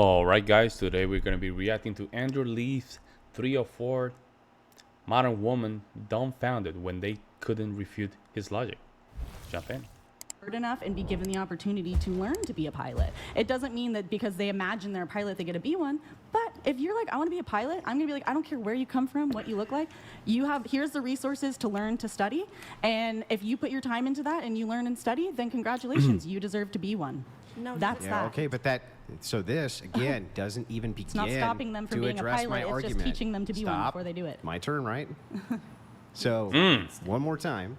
Alright guys, today we're going to be reacting to Andrew Lee's 3 or 4 modern women dumbfounded when they couldn't refute his logic. Jump in. Enough and be given the opportunity to learn to be a pilot. It doesn't mean that because they imagine they're a pilot they get to be one, but if you're like, I want to be a pilot, I'm gonna be like, I don't care where you come from, what you look like, here's the resources to learn to study, and if you put your time into that and you learn and study, then congratulations, you deserve to be one. No, That's yeah, that. Okay, but so this again doesn't even begin It's not stopping them from to being a address my pilot, it's argument. just teaching them to be one Stop. before they do it. My turn, right? So one more time.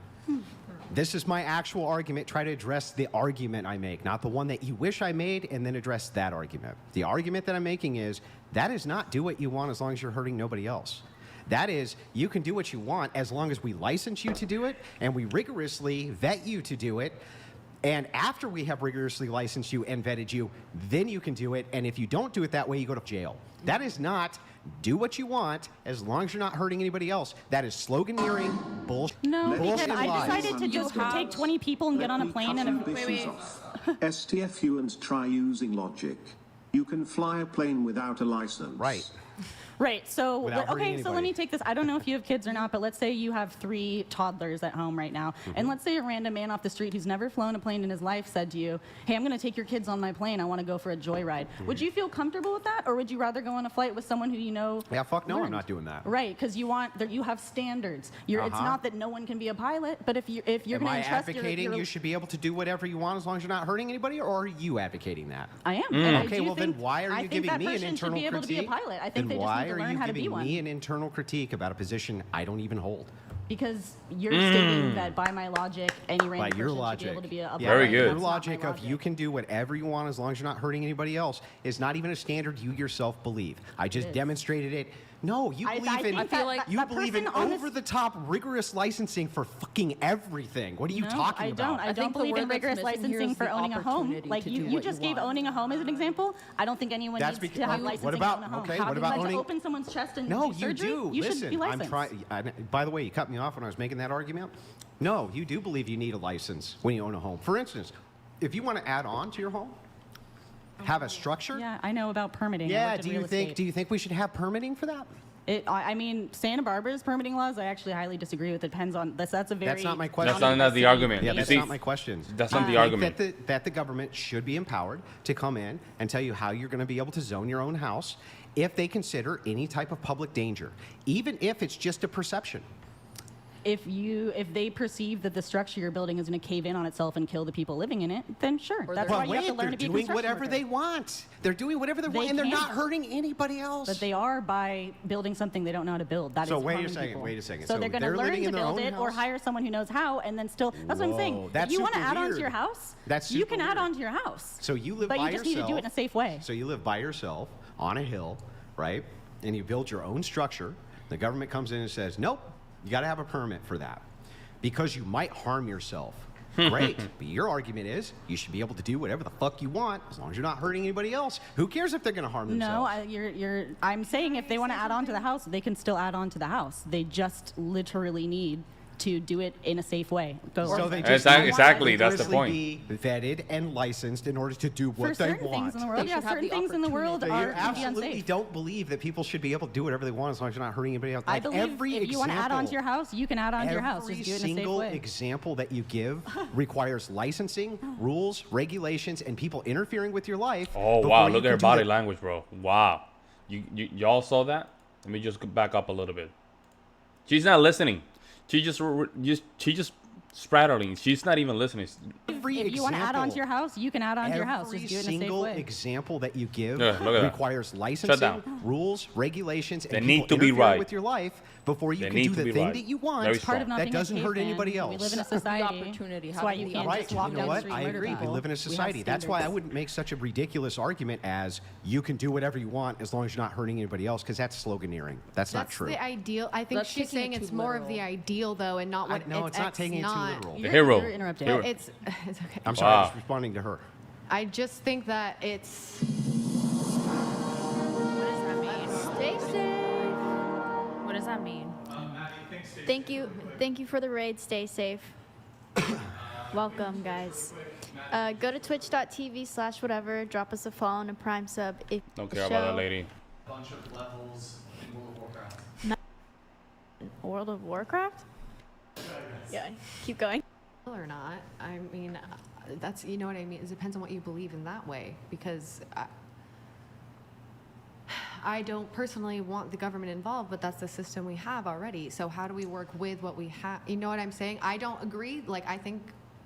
This is my actual argument. Try to address the argument I make, not the one that you wish I made, and then address that argument. The argument that I'm making is that is not do what you want as long as you're hurting nobody else. That is, you can do what you want as long as we license you to do it and we rigorously vet you to do it. And after we have rigorously licensed you and vetted you, then you can do it. And if you don't do it that way, you go to jail. That is not do what you want as long as you're not hurting anybody else. That is sloganeering bullshit. No, because Bullshit I lies. decided to just take 20 people and get on a plane and STFU and try using logic. You can fly a plane without a license. Right. Right, so, Without hurting okay, so let anybody. me take this. I don't know if you have kids or not, but let's say you have 3 toddlers at home right now. And let's say a random man off the street who's never flown a plane in his life said to you, hey, I'm gonna take your kids on my plane. I wanna go for a joyride. Would you feel comfortable with that? Or would you rather go on a flight with someone who you know? Yeah, fuck no, I'm learned? not doing that. Right, because you have standards. It's not that no one can be a pilot, but if you're Am gonna I entrust advocating you should be able to do whatever you want as long as you're not hurting anybody, or are you advocating that? I am. And I Okay, do well then think- why are I you think giving that me an person should internal be able to be a critique? pilot. I think Then they just why need to are learn you how to be giving one. me an internal critique about a position I don't even hold? Because you're stating that by my logic, any random By your person should be logic. able to be a Yeah, Very pilot. good. Your That's not my logic of you can do whatever you want as long as you're not hurting anybody else is not even a standard you yourself believe. I just is. demonstrated it. No, you I believe in think that you believe in person on this- over-the-top rigorous licensing for fucking everything. What are you No, talking I don't. about? I don't think the believe in word that's rigorous missing here licensing is for the owning a home. opportunity Like to you do what just you gave want. owning a home as an example. I don't think anyone That's needs because- to have what licensing about- to own a home. okay, How what do you about like owning- to open someone's chest and No, do you surgery? do. You Listen, should be I'm licensed. trying. By the way, you cut me off when I was making that argument. No, you do believe you need a license when you own a home. For instance, if you want to add on to your home, have a structure. Yeah, I know about permitting. I Yeah. worked in real estate. Do you think we should have permitting for that? I mean, Santa Barbara's permitting laws, I actually highly disagree with. It depends on that's a very. That's not my question. That's not the argument. Yeah, You that's see, not my question. That's not the I argument. think that the government should be empowered to come in and tell you how you're going to be able to zone your own house if they consider any type of public danger, even if it's just a perception. If they perceive that the structure you're building is going to cave in on itself and kill the people living in it, then sure. That's why you have to learn they're to be a doing construction whatever worker. they want. They're doing whatever they want, and they're can't. not hurting anybody else. But they are by building something they don't know how to build. That is So wait a harming second, people. wait a second. So, So they're going to they're learn living to in their build own it or house? hire someone who knows how, and then still. That's what I'm Whoa, saying. that's If you want to super add on to weird. your house, That's you super can add weird. on to your house. So you live but by you just need to do it in a safe way. So you live by yourself on a hill, right? And you build your own structure. The government comes in and says, nope, you got to have a permit for that because you might harm yourself. Great. But your argument is you should be able to do whatever the fuck you want as long as you're not hurting anybody else. Who cares if they're going to harm themselves? No, I'm saying if they want to add on to the house, they can still add on to the house. They just literally need to do it in a safe way. So they Exactly, just want exactly, that's the rigorously be vetted and licensed in order to do For what they certain want. things in the world, They yeah, should have certain the things in the world So you are can be absolutely unsafe. don't believe that people should be able to do whatever they want as long as you're not hurting anybody else. I Like believe every if you want to add on to your example- house, you can add on to your house. Every Just do it in a safe single way. example that you give requires licensing, rules, regulations, and people interfering with your life. Oh before wow, you look at can her do body that. language, bro. Wow. Y'all saw that? Let me just back up a little bit. She's not listening. She just sprattling. She's not even listening. Every If you want to add on to your house, you can add on to your house. Every Just do it in a safe single way. example that you give Yeah, look at that. requires licensing, down. rules, regulations, and They people need to be interfering right. with your life before you They can need do to the be thing right. that you Very want. It's part of not that being doesn't a hurt caveman. anybody else. We live in a society. opportunity. That's How why do you we can't have just Right, walk you down know the what? street I and murder agree. people. We live in a We have society. That's why I standards. wouldn't make such a ridiculous argument as you can do whatever you want as long as you're not hurting anybody else, because that's sloganeering. That's not true. The ideal. I think That's she's taking saying it it's too more of the literal. ideal, though, and not what No, it's not taking it too literal. The hero. You're interrupting. Hero. It's okay. I'm sorry, I Wow. was responding to her. I just think that it's. What does that mean? Stay safe. What does that mean? Thank you for the raid. Stay safe. Welcome, guys. Go to twitch.tv/whatever. Drop us a follow and a Prime sub. If Don't the care about that show- lady. Bunch of levels in World of Warcraft. World of Warcraft? Yeah, keep going. Or not. I mean, that's, you know what I mean? It depends on what you believe in that way. Because I don't personally want the government involved, but that's the system we have already. So how do we work with what we have? You know what I'm saying? I don't agree. Like,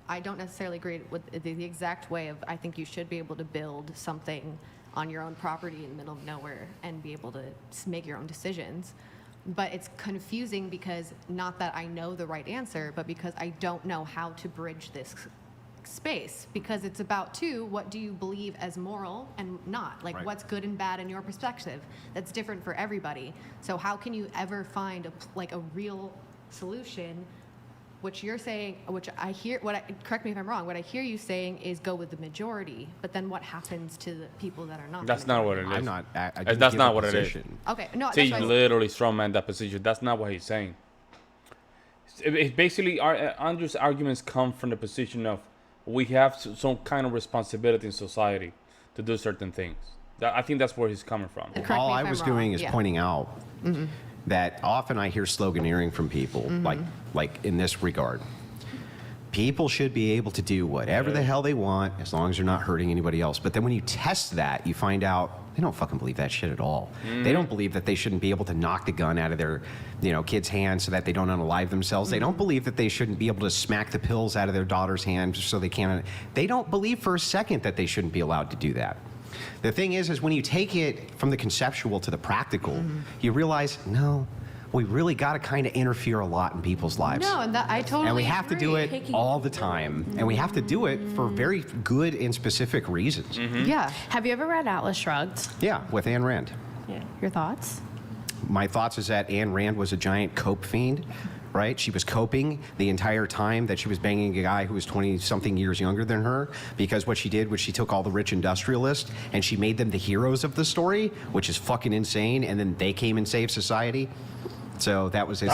I don't necessarily agree with the exact way of, I think you should be able to build something on your own property in the middle of nowhere and be able to make your own decisions. But it's confusing because not that I know the right answer, but because I don't know how to bridge this space. Because it's about, too, what do you believe as moral and not? Like, Right. what's good and bad in your perspective? That's different for everybody. So how can you ever find a real solution? Which you're saying, which I hear, correct me if I'm wrong, what I hear you saying is go with the majority, but then what happens to the people that are not? That's not what it is. I'm not. I didn't That's give not a what it is. position. Okay, no, See, that's you why literally strongman that position. That's not what he's saying. It's basically, Andrew's arguments come from the position of we have some kind of responsibility in society to do certain things. I think that's where he's coming from. Correct All me if I I'm was wrong, doing is yeah. pointing out that often I hear sloganeering from people, like in this regard. People should be able to do whatever the hell they want as long as they're not hurting anybody else. But then when you test that, you find out they don't fucking believe that shit at all. They don't believe that they shouldn't be able to knock the gun out of their, kids' hands so that they don't unalive themselves. They don't believe that they shouldn't be able to smack the pills out of their daughter's hand so they can't. They don't believe for a second that they shouldn't be allowed to do that. The thing is when you take it from the conceptual to the practical, you realize, no, we really got to kind of interfere a lot in people's lives. No, and that I totally And we have to do agree. it all the time. And we have to do it for very good and specific reasons. Yeah. Have you ever read Atlas Shrugged? Yeah, with Ayn Rand. Yeah. Your thoughts? My thoughts is that Ayn Rand was a giant cope fiend, right? She was coping the entire time that she was banging a guy who was 20-something years younger than her, because what she did was she took all the rich industrialists and she made them the heroes of the story, which is fucking insane, and then they came and saved society. So it's like the dumbest shit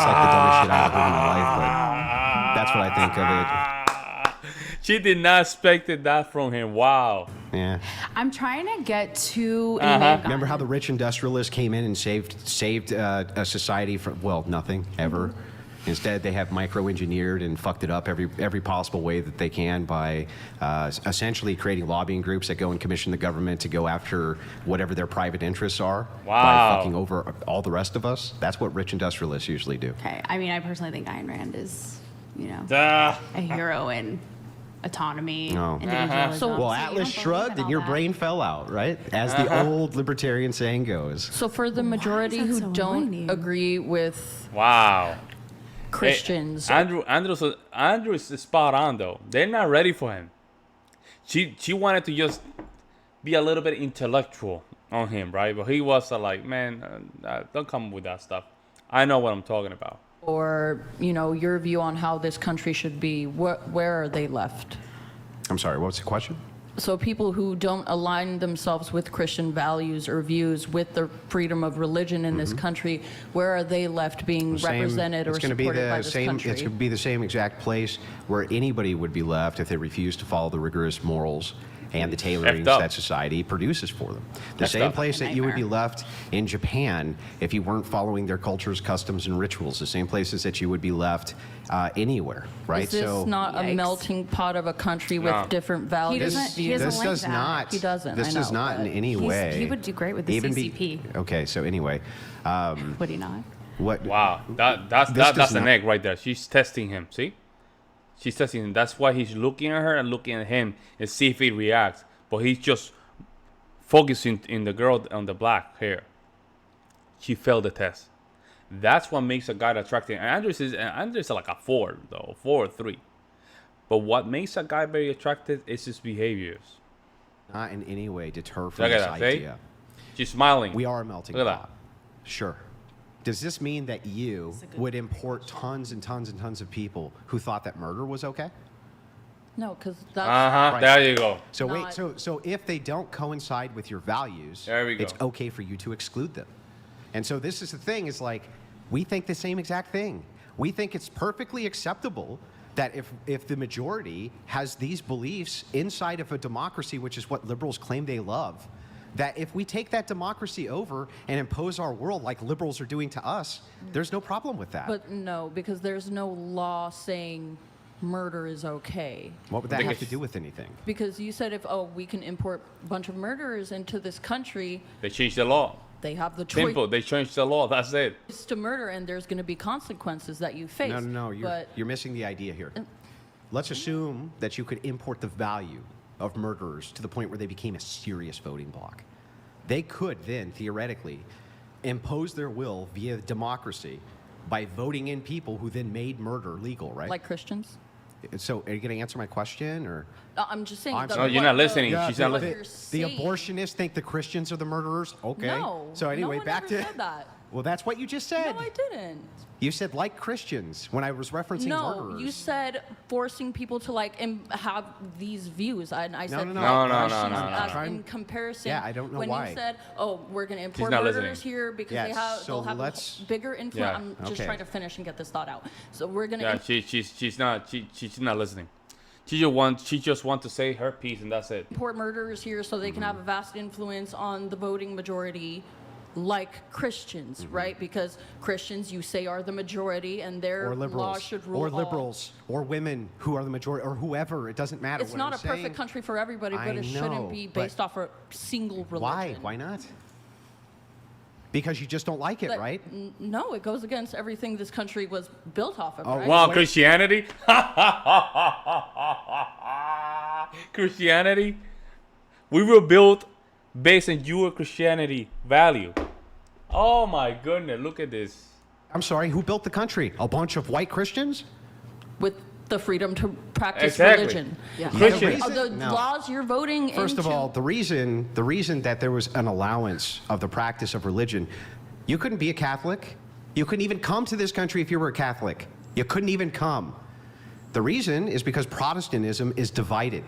I've ever heard in my life, but that's what I think of it. She did not expect that from him. Wow. Yeah. I'm trying to get to Remember how the rich industrialists came in and saved a society from, well, nothing ever. Instead, they have micro-engineered and fucked it up every possible way that they can by essentially creating lobbying groups that go and commission the government to go after whatever their private interests are by Wow. fucking over all the rest of us. That's what rich industrialists usually do. Okay. I mean, I personally think Ayn Rand is, Duh. a hero in autonomy, No. individualism. Well, So you Atlas don't believe shrugged in and all your that. brain fell out, right? As the old libertarian saying goes. So for the majority that who so don't annoying? agree with Wow. Christians, Hey, Andrew is spot on though. They're not ready for him. She wanted to just be a little bit intellectual on him, right? But he was like, man, don't come with that stuff. I know what I'm talking about. or your view on how this country should be, where are they left? I'm sorry, what was the question? So people who don't align themselves with Christian values or views with the freedom of religion in this country, where are they left being represented or it's gonna supported by this country? It's going to be the same exact place where anybody would be left if they refuse to follow the rigorous morals and the tailorings Effed up. that society produces for them. The Effed same up. place that you would be Nightmare. left in Japan if you weren't following their cultures, customs, and rituals. The same places that you would be left anywhere, right? Is this not a Yikes. melting pot of a country with No. different values? he doesn't this like does that. not. He doesn't, This I does know, not in but any way. He would do great with the even CCP. Okay, so anyway, Would he not? what? Wow. That's This does an not- egg right there. She's testing him. See? She's testing him. That's why he's looking at her and looking at him and see if he reacts. But he's just focusing in the girl on the black hair. She failed the test. That's what makes a guy attractive. And Andres is like a 4, though, 4 or 3. But what makes a guy very attractive is his behaviors. Not in any way deter from Look this at that, see? idea. She's smiling. We are a melting Look at pot. Sure. Does this mean that you would import tons and tons and tons of people who thought that murder was okay? No, because that's Right. There you go. So wait, Not- so if they don't coincide with your values, There we go. it's okay for you to exclude them. And so this is the thing, is like, we think the same exact thing. We think it's perfectly acceptable that if the majority has these beliefs inside of a democracy, which is what liberals claim they love, that if we take that democracy over and impose our world like liberals are doing to us, there's no problem with that. But no, because there's no law saying murder is okay. What would that have to do with anything? Because you said we can import a bunch of murderers into this country, They changed the law. they have the choice Simple. They changed the law. That's it. to murder, and there's going to be consequences that you face. No, But you're missing the idea here. Let's assume that you could import the value of murderers to the point where they became a serious voting bloc. They could then, theoretically, impose their will via democracy by voting in people who then made murder legal, right? like Christians? So are you going to answer my question, or? I'm just saying. I'm the- sorry. No, you're what not listening. the- She's not what listening. you're The saying- abortionists think the Christians are the murderers? Okay. No. So anyway, no one back ever to... said that. Well, that's what you just said. No, I didn't. You said like Christians when I was referencing No, murderers. you said forcing people to have these views, and I said no. No, Christians no, no, no. as Trying- in comparison. Yeah, I don't know when why. you said, "Oh, we're going to import not murderers listening. here because Yeah, so they'll have let's- a bigger influence." Yeah. I'm just Okay. trying to finish and get this thought out. So we're going to Yeah, she's not listening. She just want to say her piece and that's it. import murderers here so they can have a vast influence on the voting majority, like Christians, right? Because Christians, you say, are the majority, and their or liberals, law should rule or all. liberals, or women who are the majority, or whoever. It doesn't matter. It's What not I'm a perfect saying- country for everybody, but I it know, shouldn't be but based off a single religion. Why? Why not? Because you just don't like it, But right? No, it goes against everything this country was built off of, Oh, right? Wow, Wait. Christianity? Christianity? We were built based on your Christianity value. Oh my goodness, look at this. I'm sorry. Who built the country? A bunch of white Christians? With the freedom to practice Exactly. religion. Yeah. Christians. The No. laws you're voting First into. of all, the reason that there was an allowance of the practice of religion, you couldn't be a Catholic. You couldn't even come to this country if you were a Catholic. You couldn't even come. The reason is because Protestantism is divided.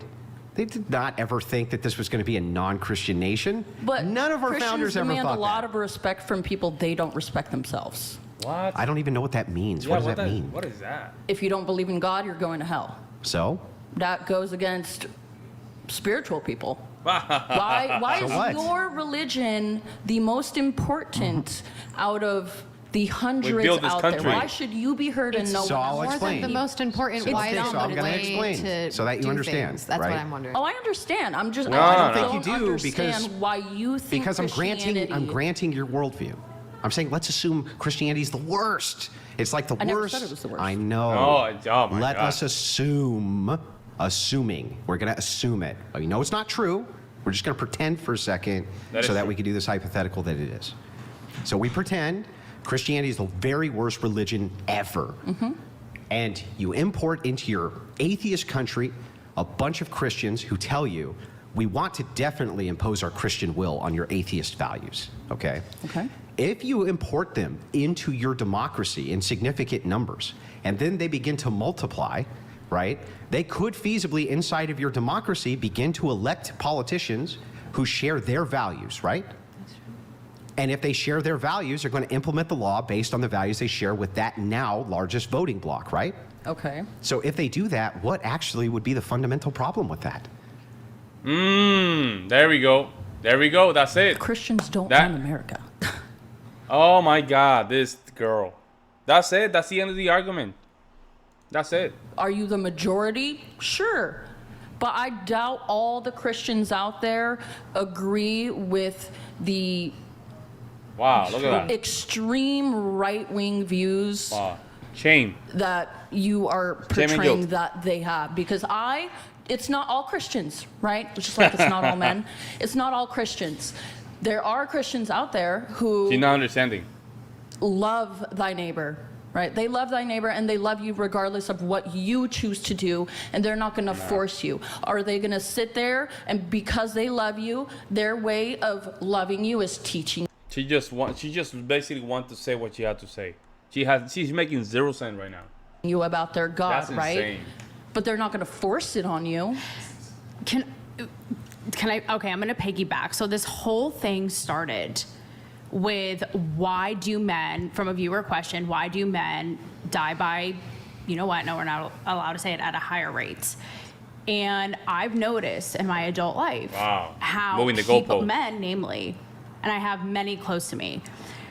They did not ever think that this was going to be a non-Christian nation. But none of our Christians founders ever demand thought a lot that. of respect from people they don't respect themselves. What? I don't even know what that means. Yeah, what does that mean? What is that? If you don't believe in God, you're going to hell. So? That goes against spiritual people. Why So is what? your religion the most important out of the hundreds built this out there? country. Why should you be heard and no So one I'll else? More explain. than the most important. Okay, Why so not I'm the gonna way explain to so that you do understand, things? That's right? what I'm wondering. Oh, I understand. I'm just. No, I no, no. don't I think you do, understand because- why you think Because I'm Christianity. granting your worldview. I'm saying let's assume Christianity is the worst. It's like the I never worst. said it was the worst. I know. Oh my Let God. us assuming. We're going to assume it. We know it's not true. We're just going to pretend for a second That is so that true. we can do this hypothetical that it is. So we pretend Christianity is the very worst religion ever. And you import into your atheist country a bunch of Christians who tell you, we want to definitely impose our Christian will on your atheist values, okay? Okay. If you import them into your democracy in significant numbers, and then they begin to multiply, right? They could feasibly, inside of your democracy, begin to elect politicians who share their values, right? And if they share their values, they're going to implement the law based on the values they share with that now largest voting bloc, right? Okay. So if they do that, what actually would be the fundamental problem with that? There we go. There we go. That's it. Christians don't That- run America. Oh my God, this girl. That's it. That's the end of the argument. That's it. Are you the majority? Sure. But I doubt all the Christians out there agree with the Wow, look at that. extreme right-wing views Wow. Shame. that you are Shame and portraying guilt. that they have. Because it's not all Christians, right? Just like it's not all men. It's not all Christians. There are Christians out there who She's not understanding. love thy neighbor, right? They love thy neighbor and they love you regardless of what you choose to do, and they're not going to force you. Are they going to sit there and because they love you, their way of loving you is teaching She just basically want to say what she had to say. She's making 0 cents right now. you about their God, That's right? insane. But they're not going to force it on you. Can I? Okay, I'm gonna piggyback. So this whole thing started with why do men, from a viewer question, why do men die by you know what? No, we're not allowed to say it at a higher rate. And I've noticed in my adult life how Moving the people, goalpost. men namely, and I have many close to me,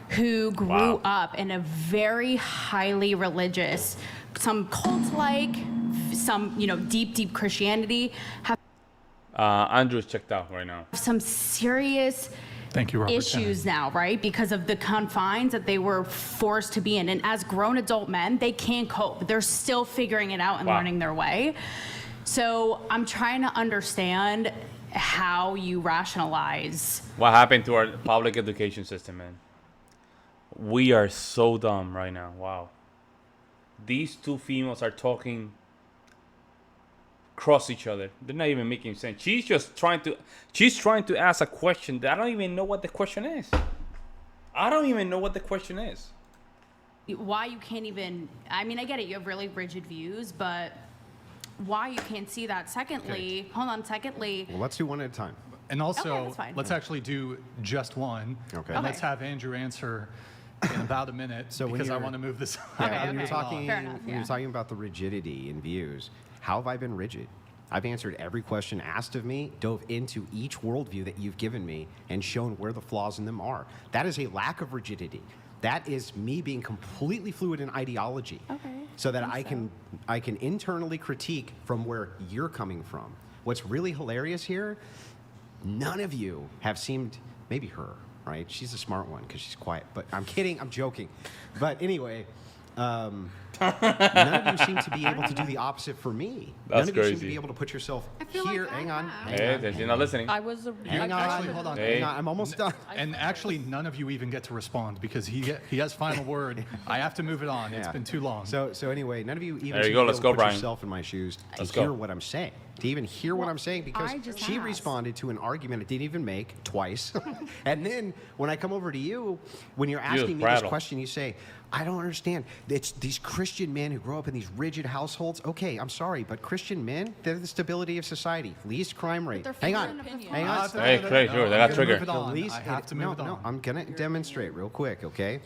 who grew up in a very highly religious, some cult-like, some, you know, deep Christianity, have Andrew's checked out right now. some serious Thank you, Robert. issues now, right? Because of the confines that they were forced to be in. And as grown adult men, they can't cope. They're still figuring it out and learning their way. So I'm trying to understand how you rationalize. What happened to our public education system, man? We are so dumb right now. Wow. These two females are talking cross each other. They're not even making sense. She's trying to ask a question that I don't even know what the question is. I don't even know what the question is. Why you can't even, I mean, I get it, you have really rigid views, but why you can't see that. Secondly, secondly, Well, let's do one at a time. And also, Okay, that's fine. let's actually do just one. Okay. And let's Okay. have Andrew answer in about a minute So when because I you're- want to move this. Okay, When you're okay. talking, Fair enough, when you're yeah. talking about the rigidity in views, how have I been rigid? I've answered every question asked of me, dove into each worldview that you've given me, and shown where the flaws in them are. That is a lack of rigidity. That is me being completely fluid in ideology, so that I can internally critique from where you're coming from. What's really hilarious here, none of you have seemed, maybe her, right? She's a smart one because she's quiet, but I'm kidding, I'm joking. But anyway, none of you seem to be able to do the opposite for me. That's None of you seem to crazy. be able to put yourself feel like here. I Hang on. have. Hey, you're not listening. I was Hang on. Actually, hold on. Hey. Hang on. I'm almost done. And actually, none of you even get to respond because he has final word. I have to move it on. It's Yeah. been too long. So anyway, none of you even There you seem go, to be let's able go, to put Brian. yourself in my shoes to Let's hear go. what I'm saying, to even hear what I'm saying, because I just she asked. responded to an argument I didn't even make twice. And then when I come over to you, when you're asking me this prattle. question, you say, I don't understand. It's these Christian men who grow up in these rigid households. Okay, I'm sorry, but Christian men, they're the stability of society, least crime rate. they're Hang on. figuring it out. Hang on. Hey, Craig, sure, they got I'm gonna trigger. move it on. least, I have to no, move it on. no, I'm gonna demonstrate real quick, okay?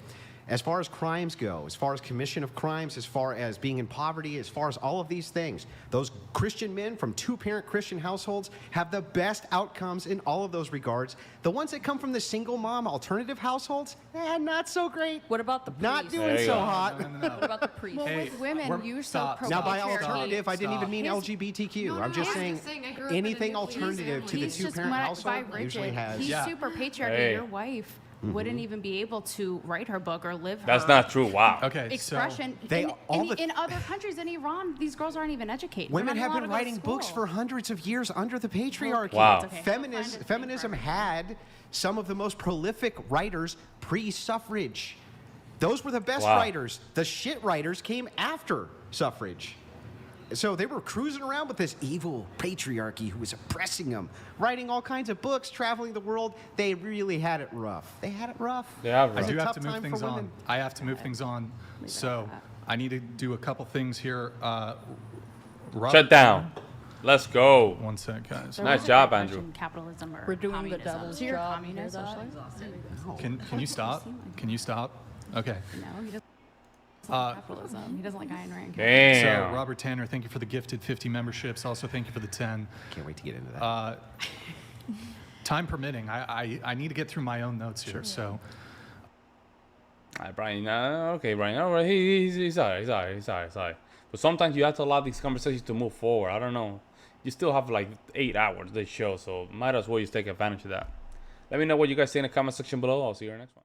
As far as crimes go, as far as commission of crimes, as far as being in poverty, as far as all of these things, those Christian men from two-parent Christian households have the best outcomes in all of those regards. The ones that come from the single mom alternative households, not so great. What about the Not priest? doing There you so go. hot. What about the priest? Well, Hey, with women, we're- you're stop, so stop. Now, by pro-patriarchy. alternative, I didn't even mean Stop. LGBTQ. No, I'm no, just I'm saying just saying I grew up in a anything nuclear alternative to the family. He's just two-parent by household usually rigid. has. He's Yeah. super patriarchy. Hey. Your wife wouldn't even be able to write her book or live That's her not true. Wow. Okay, expression. They- in, all in, the- in other countries, in Iran, these girls aren't even educated. They're Women not have allowed been to go to writing books school. for hundreds of years under the patriarchy. Wow. It's okay. They'll find a thing Feminism for had some of the most prolific writers pre-suffrage. Those were the best Wow. writers. The shit writers came after suffrage. So they were cruising around with this evil patriarchy who was oppressing them, writing all kinds of books, traveling the world. They really had it rough. They had it rough. Yeah, I bro. It's a do have tough to move time for things on. women. I have to move things on. So I need to do a couple things here. Robert, Shut down. Let's go. One sec, guys. There Nice was a job, question, Andrew. Capitalism or We're doing the communism. devil's So you're a job. communist, Hear that? socialist? Can you stop? Can you stop? Okay. No, he doesn't like capitalism. He doesn't like Ayn Rand. Damn. So Robert Tanner, thank you for the gifted 50 memberships. Also, thank you for the 10. Can't wait to get into that. Time permitting, I need to get through my own notes here. So All right, Brian. Okay, Brian. All right, he's all right. He's all right. But sometimes you have to allow these conversations to move forward. I don't know. You still have like 8 hours this show, so might as well just take advantage of that. Let me know what you guys say in the comment section below. I'll see you in the next one.